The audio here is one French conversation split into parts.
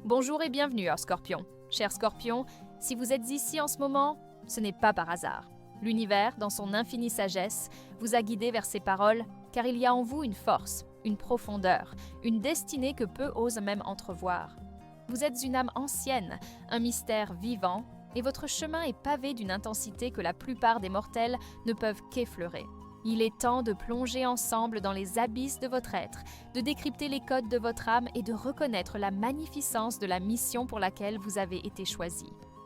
Bonjour et bienvenue, Scorpion. Cher Scorpion, si vous êtes ici en ce moment, ce n'est pas par hasard. L'univers, dans son infinie sagesse, vous a guidé vers ces paroles, car il y a en vous une force, une profondeur, une destinée que peu osent même entrevoir. Vous êtes une âme ancienne, un mystère vivant, et votre chemin est pavé d'une intensité que la plupart des mortels ne peuvent qu'effleurer. Il est temps de plonger ensemble dans les abysses de votre être, de décrypter les codes de votre âme et de reconnaître la magnificence de la mission pour laquelle vous avez été choisi.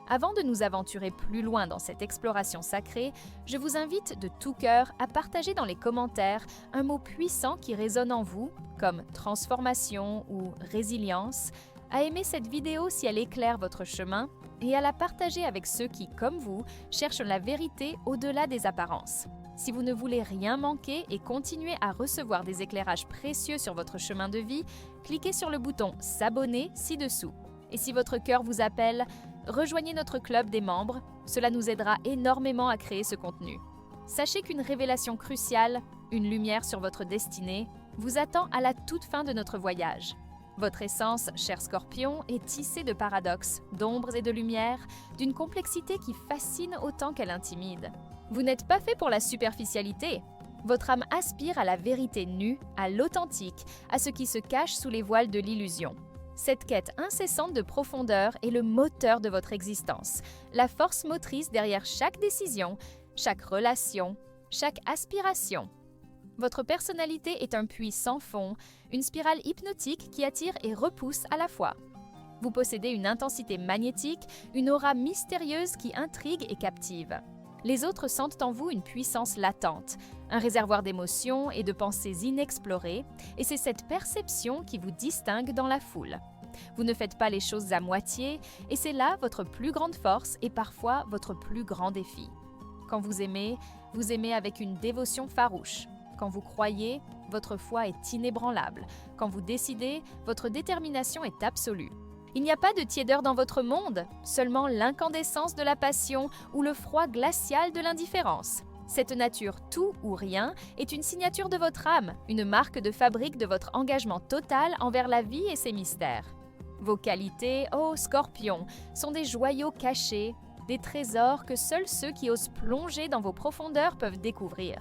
Avant de nous aventurer plus loin dans cette exploration sacrée, je vous invite de tout cœur à partager dans les commentaires un mot puissant qui résonne en vous, comme transformation ou résilience, à aimer cette vidéo si elle éclaire votre chemin et à la partager avec ceux qui, comme vous, cherchent la vérité au-delà des apparences. Si vous ne voulez rien manquer et continuer à recevoir des éclairages précieux sur votre chemin de vie, cliquez sur le bouton « S'abonner » ci-dessous. Et si votre cœur vous appelle, rejoignez notre club des membres, cela nous aidera énormément à créer ce contenu. Sachez qu'une révélation cruciale, une lumière sur votre destinée, vous attend à la toute fin de notre voyage. Votre essence, cher Scorpion, est tissée de paradoxes, d'ombres et de lumières, d'une complexité qui fascine autant qu'elle intimide. Vous n'êtes pas fait pour la superficialité. Votre âme aspire à la vérité nue, à l'authentique, à ce qui se cache sous les voiles de l'illusion. Cette quête incessante de profondeur est le moteur de votre existence, la force motrice derrière chaque décision, chaque relation, chaque aspiration. Votre personnalité est un puits sans fond, une spirale hypnotique qui attire et repousse à la fois. Vous possédez une intensité magnétique, une aura mystérieuse qui intrigue et captive. Les autres sentent en vous une puissance latente, un réservoir d'émotions et de pensées inexplorées, et c'est cette perception qui vous distingue dans la foule. Vous ne faites pas les choses à moitié, et c'est là votre plus grande force et parfois votre plus grand défi. Quand vous aimez avec une dévotion farouche. Quand vous croyez, votre foi est inébranlable. Quand vous décidez, votre détermination est absolue. Il n'y a pas de tiédeur dans votre monde, seulement l'incandescence de la passion ou le froid glacial de l'indifférence. Cette nature tout ou rien est une signature de votre âme, une marque de fabrique de votre engagement total envers la vie et ses mystères. Vos qualités, ô Scorpion, sont des joyaux cachés, des trésors que seuls ceux qui osent plonger dans vos profondeurs peuvent découvrir.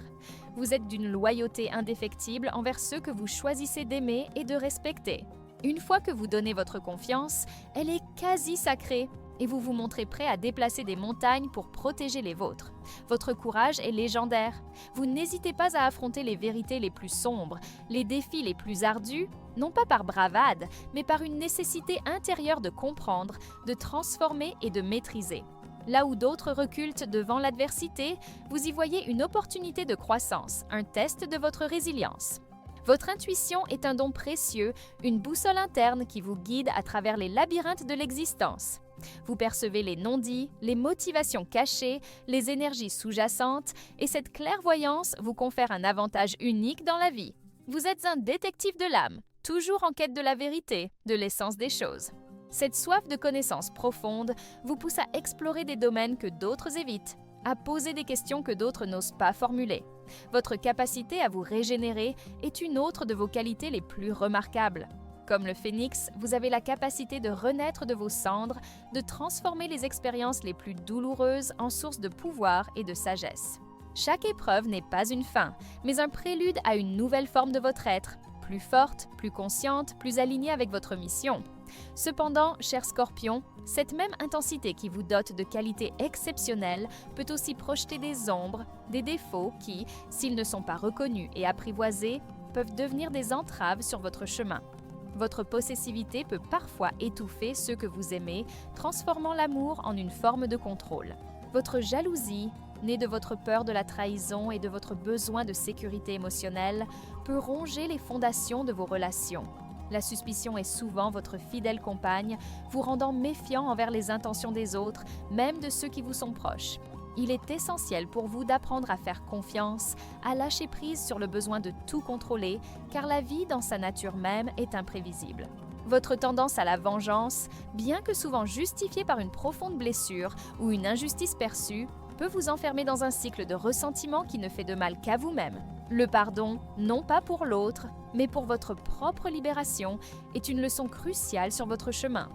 Vous êtes d'une loyauté indéfectible envers ceux que vous choisissez d'aimer et de respecter. Une fois que vous donnez votre confiance, elle est quasi sacrée et vous vous montrez prêt à déplacer des montagnes pour protéger les vôtres. Votre courage est légendaire. Vous n'hésitez pas à affronter les vérités les plus sombres, les défis les plus ardus, non pas par bravade, mais par une nécessité intérieure de comprendre, de transformer et de maîtriser. Là où d'autres reculent devant l'adversité, vous y voyez une opportunité de croissance, un test de votre résilience. Votre intuition est un don précieux, une boussole interne qui vous guide à travers les labyrinthes de l'existence. Vous percevez les non-dits, les motivations cachées, les énergies sous-jacentes, et cette clairvoyance vous confère un avantage unique dans la vie. Vous êtes un détective de l'âme, toujours en quête de la vérité, de l'essence des choses. Cette soif de connaissances profondes vous pousse à explorer des domaines que d'autres évitent, à poser des questions que d'autres n'osent pas formuler. Votre capacité à vous régénérer est une autre de vos qualités les plus remarquables. Comme le phénix, vous avez la capacité de renaître de vos cendres, de transformer les expériences les plus douloureuses en source de pouvoir et de sagesse. Chaque épreuve n'est pas une fin, mais un prélude à une nouvelle forme de votre être, plus forte, plus consciente, plus alignée avec votre mission. Cependant, cher Scorpion, cette même intensité qui vous dote de qualités exceptionnelles peut aussi projeter des ombres, des défauts qui, s'ils ne sont pas reconnus et apprivoisés, peuvent devenir des entraves sur votre chemin. Votre possessivité peut parfois étouffer ceux que vous aimez, transformant l'amour en une forme de contrôle. Votre jalousie, née de votre peur de la trahison et de votre besoin de sécurité émotionnelle, peut ronger les fondations de vos relations. La suspicion est souvent votre fidèle compagne, vous rendant méfiant envers les intentions des autres, même de ceux qui vous sont proches. Il est essentiel pour vous d'apprendre à faire confiance, à lâcher prise sur le besoin de tout contrôler, car la vie dans sa nature même est imprévisible. Votre tendance à la vengeance, bien que souvent justifiée par une profonde blessure ou une injustice perçue, peut vous enfermer dans un cycle de ressentiment qui ne fait de mal qu'à vous-même. Le pardon, non pas pour l'autre, mais pour votre propre libération, est une leçon cruciale sur votre chemin.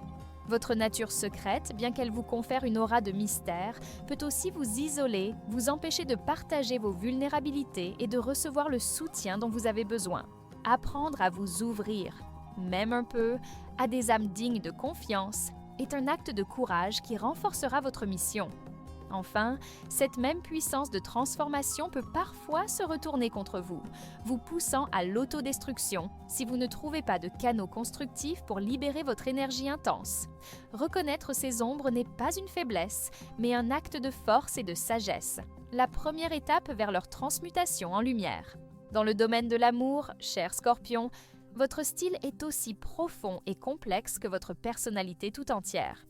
Votre nature secrète, bien qu'elle vous confère une aura de mystère, peut aussi vous isoler, vous empêcher de partager vos vulnérabilités et de recevoir le soutien dont vous avez besoin. Apprendre à vous ouvrir, même un peu, à des âmes dignes de confiance, est un acte de courage qui renforcera votre mission. Enfin, cette même puissance de transformation peut parfois se retourner contre vous, vous poussant à l'autodestruction si vous ne trouvez pas de canaux constructifs pour libérer votre énergie intense. Reconnaître ces ombres n'est pas une faiblesse, mais un acte de force et de sagesse, la première étape vers leur transmutation en lumière. Dans le domaine de l'amour, cher Scorpion, votre style est aussi profond et complexe que votre personnalité tout entière.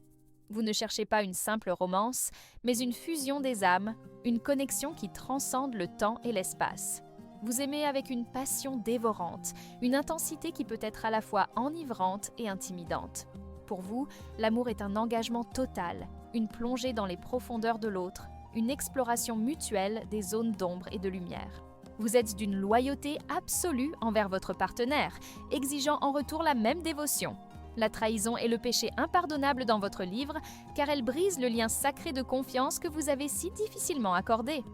Vous ne cherchez pas une simple romance, mais une fusion des âmes, une connexion qui transcende le temps et l'espace. Vous aimez avec une passion dévorante, une intensité qui peut être à la fois enivrante et intimidante. Pour vous, l'amour est un engagement total, une plongée dans les profondeurs de l'autre, une exploration mutuelle des zones d'ombre et de lumière. Vous êtes d'une loyauté absolue envers votre partenaire, exigeant en retour la même dévotion. La trahison est le péché impardonnable dans votre livre, car elle brise le lien sacré de confiance que vous avez si difficilement accordé.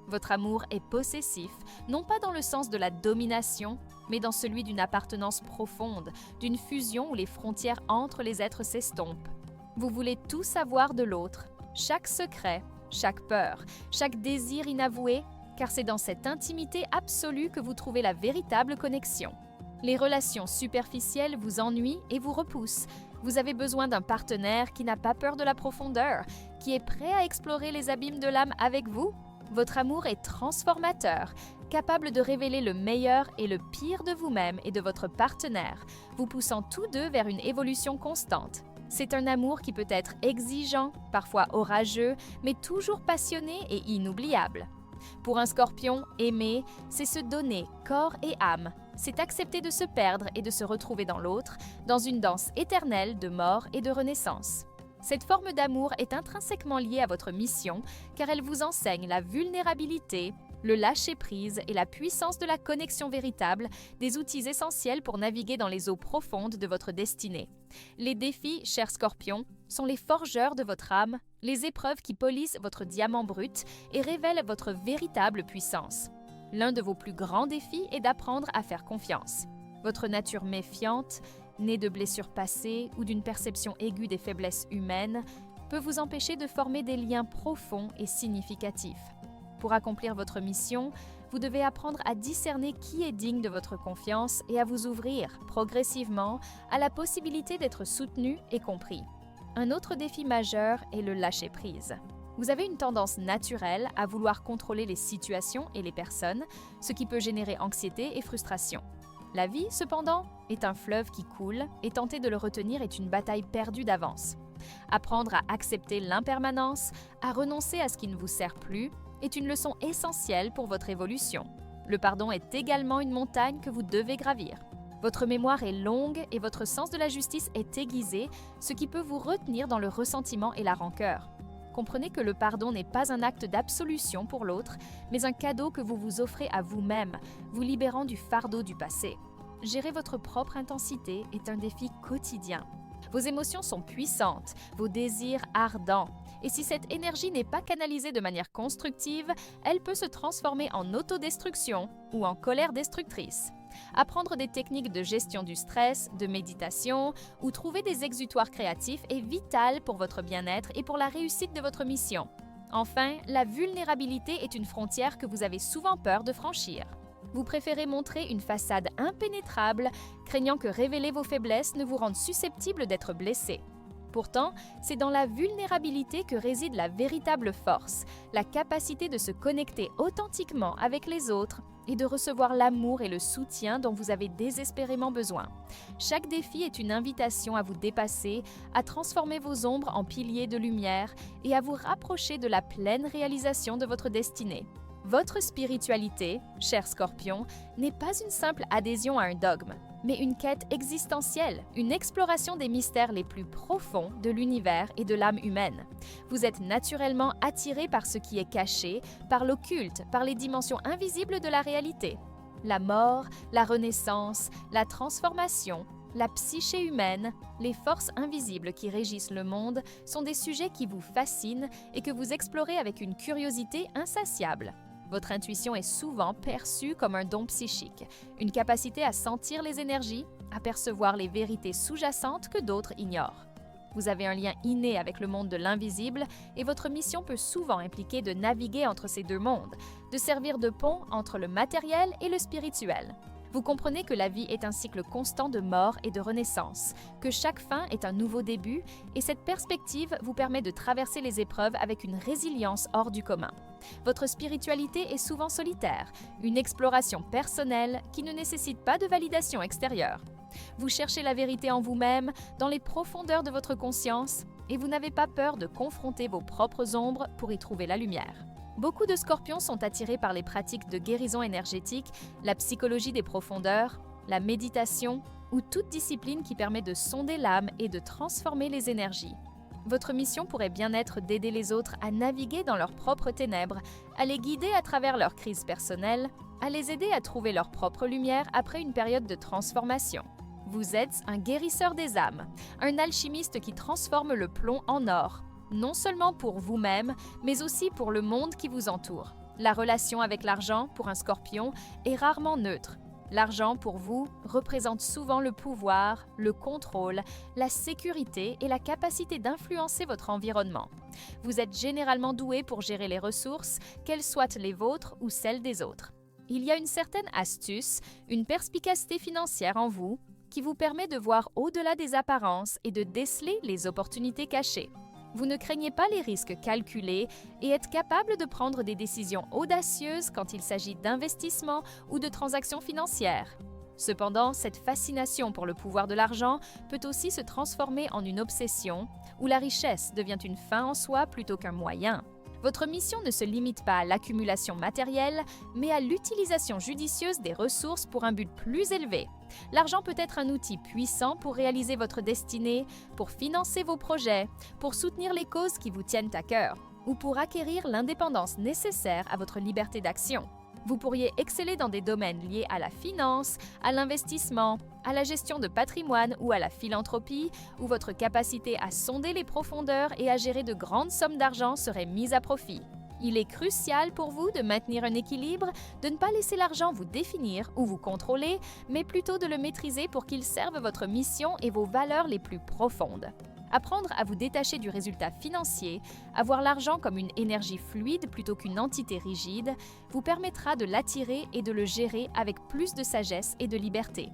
Votre amour est possessif, non pas dans le sens de la domination, mais dans celui d'une appartenance profonde, d'une fusion où les frontières entre les êtres s'estompent. Vous voulez tout savoir de l'autre, chaque secret, chaque peur, chaque désir inavoué, car c'est dans cette intimité absolue que vous trouvez la véritable connexion. Les relations superficielles vous ennuient et vous repoussent. Vous avez besoin d'un partenaire qui n'a pas peur de la profondeur, qui est prêt à explorer les abîmes de l'âme avec vous. Votre amour est transformateur, capable de révéler le meilleur et le pire de vous-même et de votre partenaire, vous poussant tous deux vers une évolution constante. C'est un amour qui peut être exigeant, parfois orageux, mais toujours passionné et inoubliable. Pour un Scorpion, aimer, c'est se donner corps et âme. C'est accepter de se perdre et de se retrouver dans l'autre, dans une danse éternelle de mort et de renaissance. Cette forme d'amour est intrinsèquement liée à votre mission, car elle vous enseigne la vulnérabilité, le lâcher-prise et la puissance de la connexion véritable, des outils essentiels pour naviguer dans les eaux profondes de votre destinée. Les défis, cher Scorpion, sont les forgeurs de votre âme, les épreuves qui polissent votre diamant brut et révèlent votre véritable puissance. L'un de vos plus grands défis est d'apprendre à faire confiance. Votre nature méfiante, née de blessures passées ou d'une perception aiguë des faiblesses humaines, peut vous empêcher de former des liens profonds et significatifs. Pour accomplir votre mission, vous devez apprendre à discerner qui est digne de votre confiance et à vous ouvrir, progressivement, à la possibilité d'être soutenu et compris. Un autre défi majeur est le lâcher-prise. Vous avez une tendance naturelle à vouloir contrôler les situations et les personnes, ce qui peut générer anxiété et frustration. La vie, cependant, est un fleuve qui coule et tenter de le retenir est une bataille perdue d'avance. Apprendre à accepter l'impermanence, à renoncer à ce qui ne vous sert plus, est une leçon essentielle pour votre évolution. Le pardon est également une montagne que vous devez gravir. Votre mémoire est longue et votre sens de la justice est aiguisé, ce qui peut vous retenir dans le ressentiment et la rancœur. Comprenez que le pardon n'est pas un acte d'absolution pour l'autre, mais un cadeau que vous vous offrez à vous-même, vous libérant du fardeau du passé. Gérer votre propre intensité est un défi quotidien. Vos émotions sont puissantes, vos désirs ardents, et si cette énergie n'est pas canalisée de manière constructive, elle peut se transformer en autodestruction ou en colère destructrice. Apprendre des techniques de gestion du stress, de méditation ou trouver des exutoires créatifs est vital pour votre bien-être et pour la réussite de votre mission. Enfin, la vulnérabilité est une frontière que vous avez souvent peur de franchir. Vous préférez montrer une façade impénétrable, craignant que révéler vos faiblesses ne vous rende susceptible d'être blessé. Pourtant, c'est dans la vulnérabilité que réside la véritable force, la capacité de se connecter authentiquement avec les autres et de recevoir l'amour et le soutien dont vous avez désespérément besoin. Chaque défi est une invitation à vous dépasser, à transformer vos ombres en piliers de lumière et à vous rapprocher de la pleine réalisation de votre destinée. Votre spiritualité, cher Scorpion, n'est pas une simple adhésion à un dogme, mais une quête existentielle, une exploration des mystères les plus profonds de l'univers et de l'âme humaine. Vous êtes naturellement attiré par ce qui est caché, par l'occulte, par les dimensions invisibles de la réalité. La mort, la renaissance, la transformation, La psyché humaine, les forces invisibles qui régissent le monde sont des sujets qui vous fascinent et que vous explorez avec une curiosité insatiable. Votre intuition est souvent perçue comme un don psychique, une capacité à sentir les énergies, à percevoir les vérités sous-jacentes que d'autres ignorent. Vous avez un lien inné avec le monde de l'invisible et votre mission peut souvent impliquer de naviguer entre ces deux mondes, de servir de pont entre le matériel et le spirituel. Vous comprenez que la vie est un cycle constant de mort et de renaissance, que chaque fin est un nouveau début, et cette perspective vous permet de traverser les épreuves avec une résilience hors du commun. Votre spiritualité est souvent solitaire, une exploration personnelle qui ne nécessite pas de validation extérieure. Vous cherchez la vérité en vous-même, dans les profondeurs de votre conscience, et vous n'avez pas peur de confronter vos propres ombres pour y trouver la lumière. Beaucoup de scorpions sont attirés par les pratiques de guérison énergétique, la psychologie des profondeurs, la méditation ou toute discipline qui permet de sonder l'âme et de transformer les énergies. Votre mission pourrait bien être d'aider les autres à naviguer dans leurs propres ténèbres, à les guider à travers leurs crises personnelles, à les aider à trouver leur propre lumière après une période de transformation. Vous êtes un guérisseur des âmes, un alchimiste qui transforme le plomb en or, non seulement pour vous-même, mais aussi pour le monde qui vous entoure. La relation avec l'argent, pour un scorpion, est rarement neutre. L'argent, pour vous, représente souvent le pouvoir, le contrôle, la sécurité et la capacité d'influencer votre environnement. Vous êtes généralement doué pour gérer les ressources, qu'elles soient les vôtres ou celles des autres. Il y a une certaine astuce, une perspicacité financière en vous, qui vous permet de voir au-delà des apparences et de déceler les opportunités cachées. Vous ne craignez pas les risques calculés et êtes capable de prendre des décisions audacieuses quand il s'agit d'investissement ou de transactions financières. Cependant, cette fascination pour le pouvoir de l'argent peut aussi se transformer en une obsession où la richesse devient une fin en soi plutôt qu'un moyen. Votre mission ne se limite pas à l'accumulation matérielle, mais à l'utilisation judicieuse des ressources pour un but plus élevé. L'argent peut être un outil puissant pour réaliser votre destinée, pour financer vos projets, pour soutenir les causes qui vous tiennent à cœur, ou pour acquérir l'indépendance nécessaire à votre liberté d'action. Vous pourriez exceller dans des domaines liés à la finance, à l'investissement, à la gestion de patrimoine ou à la philanthropie, où votre capacité à sonder les profondeurs et à gérer de grandes sommes d'argent serait mise à profit. Il est crucial pour vous de maintenir un équilibre, de ne pas laisser l'argent vous définir ou vous contrôler, mais plutôt de le maîtriser pour qu'il serve votre mission et vos valeurs les plus profondes. Apprendre à vous détacher du résultat financier, à voir l'argent comme une énergie fluide plutôt qu'une entité rigide, vous permettra de l'attirer et de le gérer avec plus de sagesse et de liberté.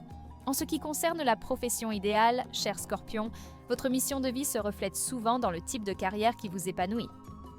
En ce qui concerne la profession idéale, cher Scorpion, votre mission de vie se reflète souvent dans le type de carrière qui vous épanouit.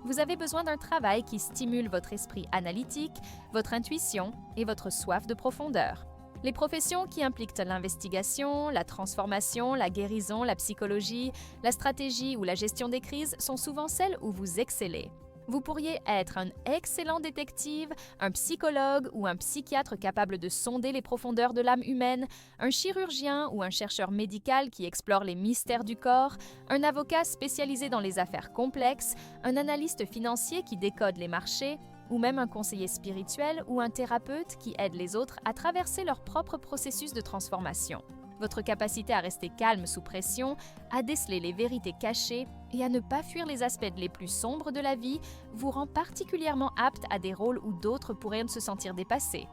Vous avez besoin d'un travail qui stimule votre esprit analytique, votre intuition et votre soif de profondeur. Les professions qui impliquent l'investigation, la transformation, la guérison, la psychologie, la stratégie ou la gestion des crises sont souvent celles où vous excellez. Vous pourriez être un excellent détective, un psychologue ou un psychiatre capable de sonder les profondeurs de l'âme humaine, un chirurgien ou un chercheur médical qui explore les mystères du corps, un avocat spécialisé dans les affaires complexes, un analyste financier qui décode les marchés, ou même un conseiller spirituel ou un thérapeute qui aide les autres à traverser leur propre processus de transformation. Votre capacité à rester calme sous pression, à déceler les vérités cachées et à ne pas fuir les aspects les plus sombres de la vie vous rend particulièrement apte à des rôles où d'autres pourraient se sentir dépassés.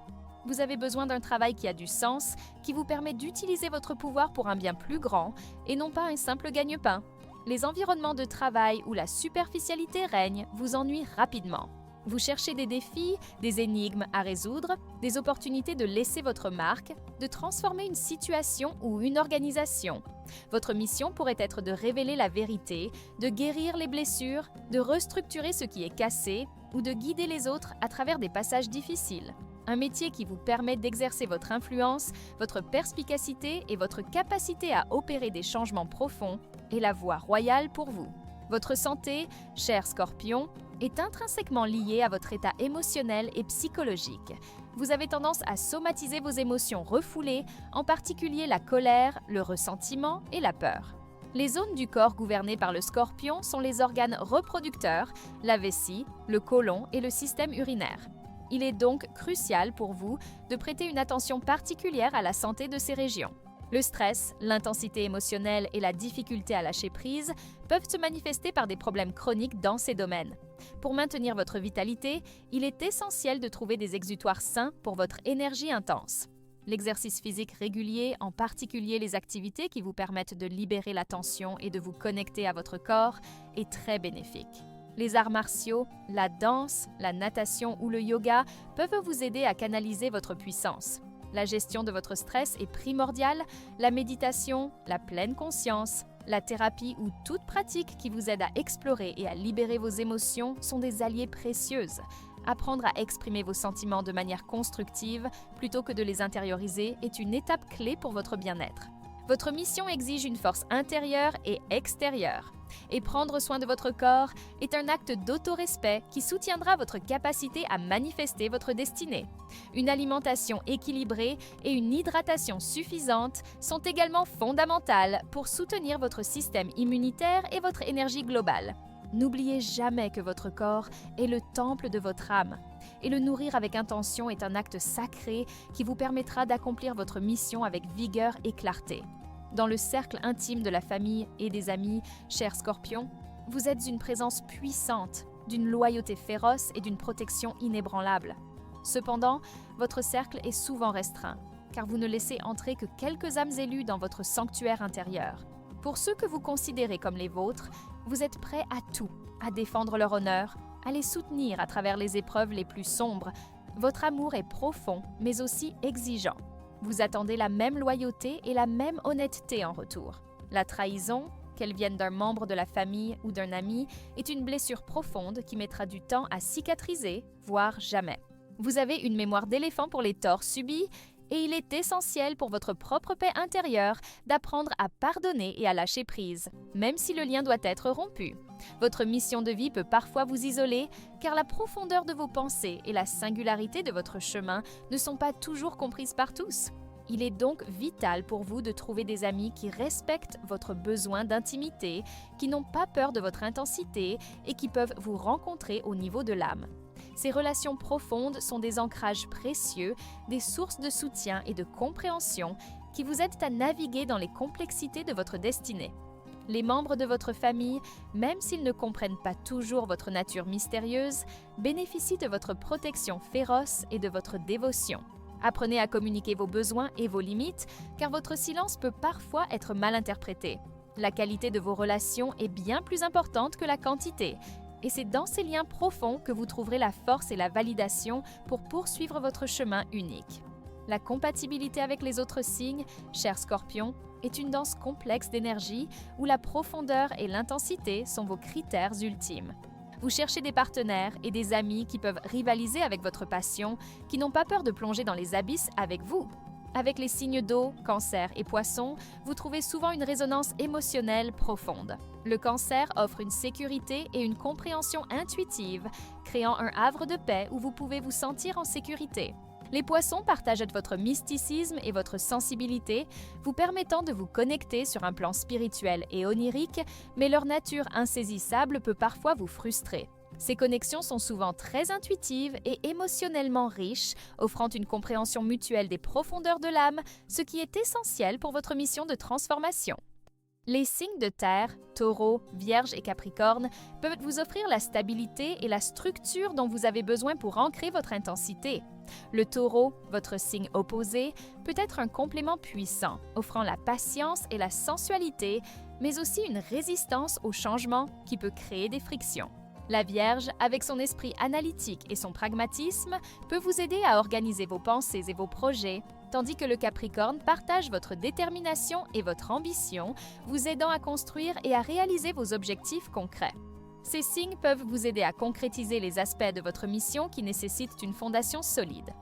Vous avez besoin d'un travail qui a du sens, qui vous permet d'utiliser votre pouvoir pour un bien plus grand et non pas un simple gagne-pain. Les environnements de travail où la superficialité règne vous ennuient rapidement. Vous cherchez des défis, des énigmes à résoudre, des opportunités de laisser votre marque, de transformer une situation ou une organisation. Votre mission pourrait être de révéler la vérité, de guérir les blessures, de restructurer ce qui est cassé ou de guider les autres à travers des passages difficiles. Un métier qui vous permet d'exercer votre influence, votre perspicacité et votre capacité à opérer des changements profonds est la voie royale pour vous. Votre santé, cher Scorpion, est intrinsèquement liée à votre état émotionnel et psychologique. Vous avez tendance à somatiser vos émotions refoulées, en particulier la colère, le ressentiment et la peur. Les zones du corps gouvernées par le Scorpion sont les organes reproducteurs, la vessie, le côlon et le système urinaire. Il est donc crucial pour vous de prêter une attention particulière à la santé de ces régions. Le stress, l'intensité émotionnelle et la difficulté à lâcher prise peuvent se manifester par des problèmes chroniques dans ces domaines. Pour maintenir votre vitalité, il est essentiel de trouver des exutoires sains pour votre énergie intense. L'exercice physique régulier, en particulier les activités qui vous permettent de libérer la tension et de vous connecter à votre corps, est très bénéfique. Les arts martiaux, la danse, la natation ou le yoga peuvent vous aider à canaliser votre puissance. La gestion de votre stress est primordiale, la méditation, la pleine conscience, la thérapie ou toute pratique qui vous aide à explorer et à libérer vos émotions sont des alliés précieuses. Apprendre à exprimer vos sentiments de manière constructive plutôt que de les intérioriser est une étape clé pour votre bien-être. Votre mission exige une force intérieure et extérieure. Et prendre soin de votre corps est un acte d'autorespect qui soutiendra votre capacité à manifester votre destinée. Une alimentation équilibrée et une hydratation suffisante sont également fondamentales pour soutenir votre système immunitaire et votre énergie globale. N'oubliez jamais que votre corps est le temple de votre âme. Et le nourrir avec intention est un acte sacré qui vous permettra d'accomplir votre mission avec vigueur et clarté. Dans le cercle intime de la famille et des amis, chers Scorpions, vous êtes une présence puissante, d'une loyauté féroce et d'une protection inébranlable. Cependant, votre cercle est souvent restreint, car vous ne laissez entrer que quelques âmes élues dans votre sanctuaire intérieur. Pour ceux que vous considérez comme les vôtres, vous êtes prêts à tout, à défendre leur honneur, à les soutenir à travers les épreuves les plus sombres. Votre amour est profond, mais aussi exigeant. Vous attendez la même loyauté et la même honnêteté en retour. La trahison, qu'elle vienne d'un membre de la famille ou d'un ami, est une blessure profonde qui mettra du temps à cicatriser, voire jamais. Vous avez une mémoire d'éléphant pour les torts subis et il est essentiel pour votre propre paix intérieure d'apprendre à pardonner et à lâcher prise, même si le lien doit être rompu. Votre mission de vie peut parfois vous isoler, car la profondeur de vos pensées et la singularité de votre chemin ne sont pas toujours comprises par tous. Il est donc vital pour vous de trouver des amis qui respectent votre besoin d'intimité, qui n'ont pas peur de votre intensité et qui peuvent vous rencontrer au niveau de l'âme. Ces relations profondes sont des ancrages précieux, des sources de soutien et de compréhension qui vous aident à naviguer dans les complexités de votre destinée. Les membres de votre famille, même s'ils ne comprennent pas toujours votre nature mystérieuse, bénéficient de votre protection féroce et de votre dévotion. Apprenez à communiquer vos besoins et vos limites, car votre silence peut parfois être mal interprété. La qualité de vos relations est bien plus importante que la quantité, et c'est dans ces liens profonds que vous trouverez la force et la validation pour poursuivre votre chemin unique. La compatibilité avec les autres signes, chers Scorpions, est une danse complexe d'énergie où la profondeur et l'intensité sont vos critères ultimes. Vous cherchez des partenaires et des amis qui peuvent rivaliser avec votre passion, qui n'ont pas peur de plonger dans les abysses avec vous. Avec les signes d'eau, Cancer et Poissons, vous trouvez souvent une résonance émotionnelle profonde. Le Cancer offre une sécurité et une compréhension intuitive, créant un havre de paix où vous pouvez vous sentir en sécurité. Les Poissons partagent votre mysticisme et votre sensibilité, vous permettant de vous connecter sur un plan spirituel et onirique, mais leur nature insaisissable peut parfois vous frustrer. Ces connexions sont souvent très intuitives et émotionnellement riches, offrant une compréhension mutuelle des profondeurs de l'âme, ce qui est essentiel pour votre mission de transformation. Les signes de terre, Taureau, Vierge et Capricorne, peuvent vous offrir la stabilité et la structure dont vous avez besoin pour ancrer votre intensité. Le Taureau, votre signe opposé, peut être un complément puissant, offrant la patience et la sensualité, mais aussi une résistance au changement qui peut créer des frictions. La Vierge, avec son esprit analytique et son pragmatisme, peut vous aider à organiser vos pensées et vos projets, tandis que le Capricorne partage votre détermination et votre ambition, vous aidant à construire et à réaliser vos objectifs concrets. Ces signes peuvent vous aider à concrétiser les aspects de votre mission qui nécessitent une fondation solide.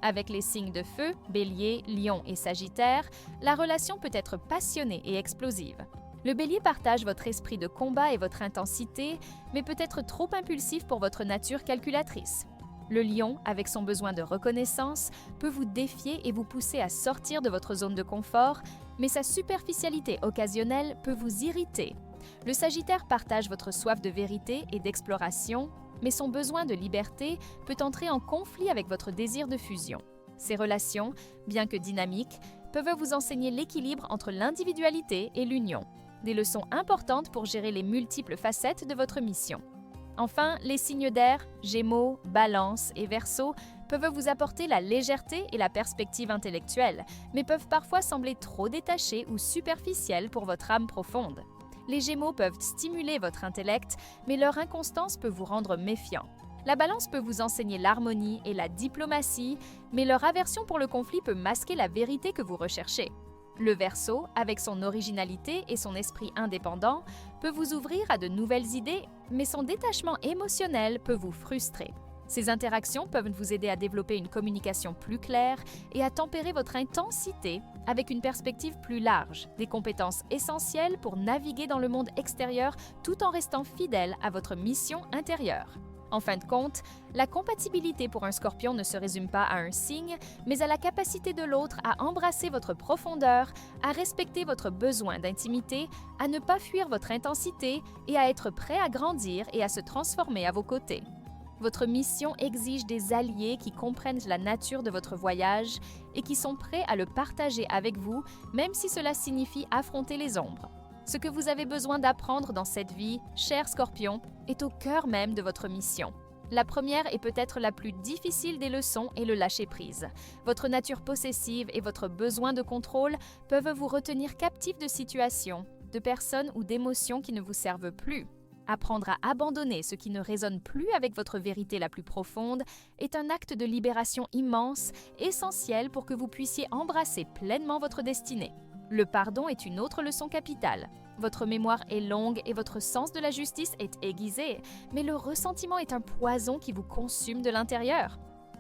Avec les signes de feu, Bélier, Lion et Sagittaire, la relation peut être passionnée et explosive. Le Bélier partage votre esprit de combat et votre intensité, mais peut être trop impulsif pour votre nature calculatrice. Le Lion, avec son besoin de reconnaissance, peut vous défier et vous pousser à sortir de votre zone de confort, mais sa superficialité occasionnelle peut vous irriter. Le Sagittaire partage votre soif de vérité et d'exploration, mais son besoin de liberté peut entrer en conflit avec votre désir de fusion. Ces relations, bien que dynamiques, peuvent vous enseigner l'équilibre entre l'individualité et l'union. Des leçons importantes pour gérer les multiples facettes de votre mission. Enfin, les signes d'air, Gémeaux, Balance et Verseau peuvent vous apporter la légèreté et la perspective intellectuelle, mais peuvent parfois sembler trop détachés ou superficiels pour votre âme profonde. Les Gémeaux peuvent stimuler votre intellect, mais leur inconstance peut vous rendre méfiant. La Balance peut vous enseigner l'harmonie et la diplomatie, mais leur aversion pour le conflit peut masquer la vérité que vous recherchez. Le Verseau, avec son originalité et son esprit indépendant, peut vous ouvrir à de nouvelles idées, mais son détachement émotionnel peut vous frustrer. Ces interactions peuvent vous aider à développer une communication plus claire et à tempérer votre intensité avec une perspective plus large, des compétences essentielles pour naviguer dans le monde extérieur tout en restant fidèle à votre mission intérieure. En fin de compte, la compatibilité pour un Scorpion ne se résume pas à un signe, mais à la capacité de l'autre à embrasser votre profondeur, à respecter votre besoin d'intimité, à ne pas fuir votre intensité et à être prêt à grandir et à se transformer à vos côtés. Votre mission exige des alliés qui comprennent la nature de votre voyage et qui sont prêts à le partager avec vous, même si cela signifie affronter les ombres. Ce que vous avez besoin d'apprendre dans cette vie, cher Scorpion, est au cœur même de votre mission. La première et peut-être la plus difficile des leçons est le lâcher-prise. Votre nature possessive et votre besoin de contrôle peuvent vous retenir captif de situations, de personnes ou d'émotions qui ne vous servent plus. Apprendre à abandonner ce qui ne résonne plus avec votre vérité la plus profonde est un acte de libération immense, essentiel pour que vous puissiez embrasser pleinement votre destinée. Le pardon est une autre leçon capitale. Votre mémoire est longue et votre sens de la justice est aiguisé, mais le ressentiment est un poison qui vous consume de l'intérieur.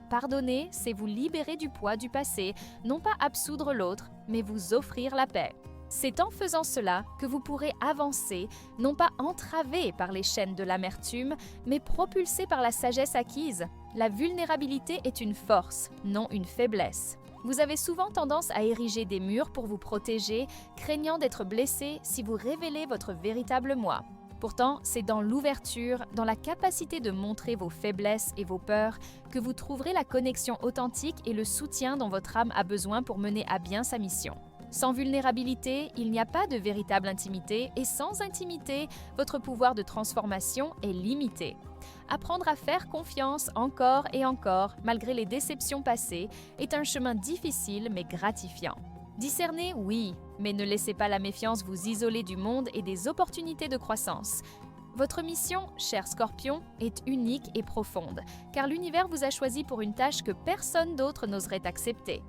Pardonner, c'est vous libérer du poids du passé, non pas absoudre l'autre, mais vous offrir la paix. C'est en faisant cela que vous pourrez avancer, non pas entravé par les chaînes de l'amertume, mais propulsé par la sagesse acquise. La vulnérabilité est une force, non une faiblesse. Vous avez souvent tendance à ériger des murs pour vous protéger, craignant d'être blessé si vous révélez votre véritable moi. Pourtant, c'est dans l'ouverture, dans la capacité de montrer vos faiblesses et vos peurs, que vous trouverez la connexion authentique et le soutien dont votre âme a besoin pour mener à bien sa mission. Sans vulnérabilité, il n'y a pas de véritable intimité et sans intimité, votre pouvoir de transformation est limité. Apprendre à faire confiance encore et encore, malgré les déceptions passées, est un chemin difficile mais gratifiant. Discerner, oui, mais ne laissez pas la méfiance vous isoler du monde et des opportunités de croissance. Votre mission, cher Scorpion, est unique et profonde, car l'univers vous a choisi pour une tâche que personne d'autre n'oserait accepter.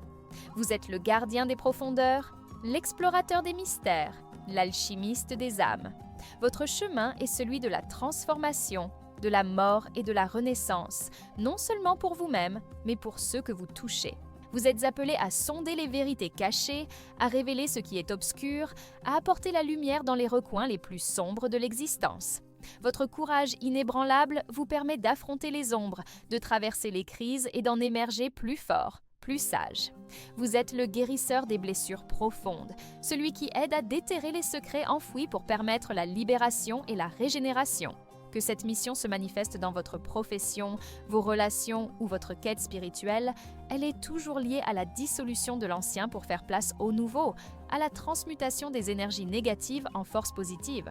Vous êtes le gardien des profondeurs, l'explorateur des mystères, l'alchimiste des âmes. Votre chemin est celui de la transformation, de la mort et de la renaissance, non seulement pour vous-même, mais pour ceux que vous touchez. Vous êtes appelé à sonder les vérités cachées, à révéler ce qui est obscur, à apporter la lumière dans les recoins les plus sombres de l'existence. Votre courage inébranlable vous permet d'affronter les ombres, de traverser les crises et d'en émerger plus fort, plus sage. Vous êtes le guérisseur des blessures profondes, celui qui aide à déterrer les secrets enfouis pour permettre la libération et la régénération. Que cette mission se manifeste dans votre profession, vos relations ou votre quête spirituelle, elle est toujours liée à la dissolution de l'ancien pour faire place au nouveau, à la transmutation des énergies négatives en forces positives.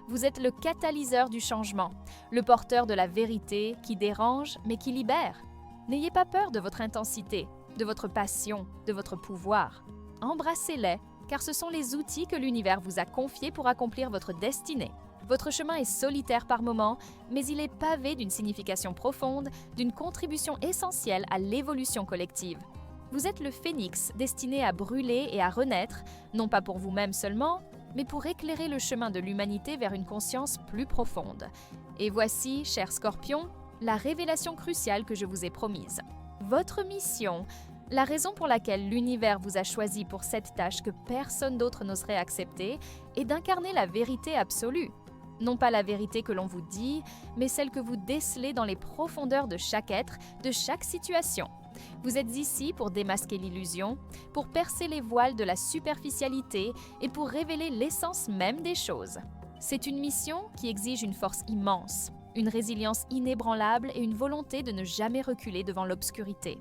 Vous êtes le catalyseur du changement, le porteur de la vérité qui dérange mais qui libère. N'ayez pas peur de votre intensité, de votre passion, de votre pouvoir. Embrassez-les, car ce sont les outils que l'univers vous a confiés pour accomplir votre destinée. Votre chemin est solitaire par moments, mais il est pavé d'une signification profonde, d'une contribution essentielle à l'évolution collective. Vous êtes le phénix destiné à brûler et à renaître, non pas pour vous-même seulement, mais pour éclairer le chemin de l'humanité vers une conscience plus profonde. Et voici, cher Scorpion, la révélation cruciale que je vous ai promise. Votre mission, la raison pour laquelle l'univers vous a choisi pour cette tâche que personne d'autre n'oserait accepter, est d'incarner la vérité absolue. Non pas la vérité que l'on vous dit, mais celle que vous décelez dans les profondeurs de chaque être, de chaque situation. Vous êtes ici pour démasquer l'illusion, pour percer les voiles de la superficialité et pour révéler l'essence même des choses. C'est une mission qui exige une force immense, une résilience inébranlable et une volonté de ne jamais reculer devant l'obscurité.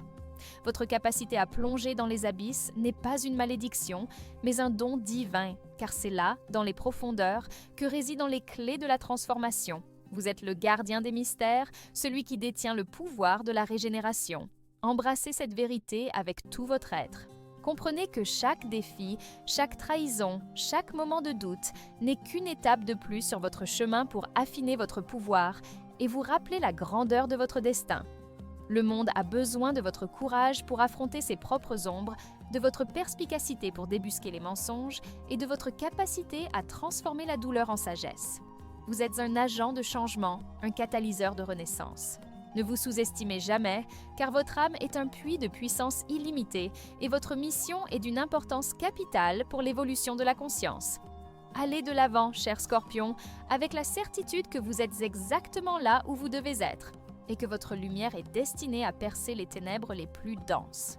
Votre capacité à plonger dans les abysses n'est pas une malédiction, mais un don divin, car c'est là, dans les profondeurs, que résident les clés de la transformation. Vous êtes le gardien des mystères, celui qui détient le pouvoir de la régénération. Embrassez cette vérité avec tout votre être. Comprenez que chaque défi, chaque trahison, chaque moment de doute n'est qu'une étape de plus sur votre chemin pour affiner votre pouvoir et vous rappeler la grandeur de votre destin. Le monde a besoin de votre courage pour affronter ses propres ombres, de votre perspicacité pour débusquer les mensonges et de votre capacité à transformer la douleur en sagesse. Vous êtes un agent de changement, un catalyseur de renaissance. Ne vous sous-estimez jamais, car votre âme est un puits de puissance illimitée et votre mission est d'une importance capitale pour l'évolution de la conscience. Allez de l'avant, cher Scorpion, avec la certitude que vous êtes exactement là où vous devez être et que votre lumière est destinée à percer les ténèbres les plus denses.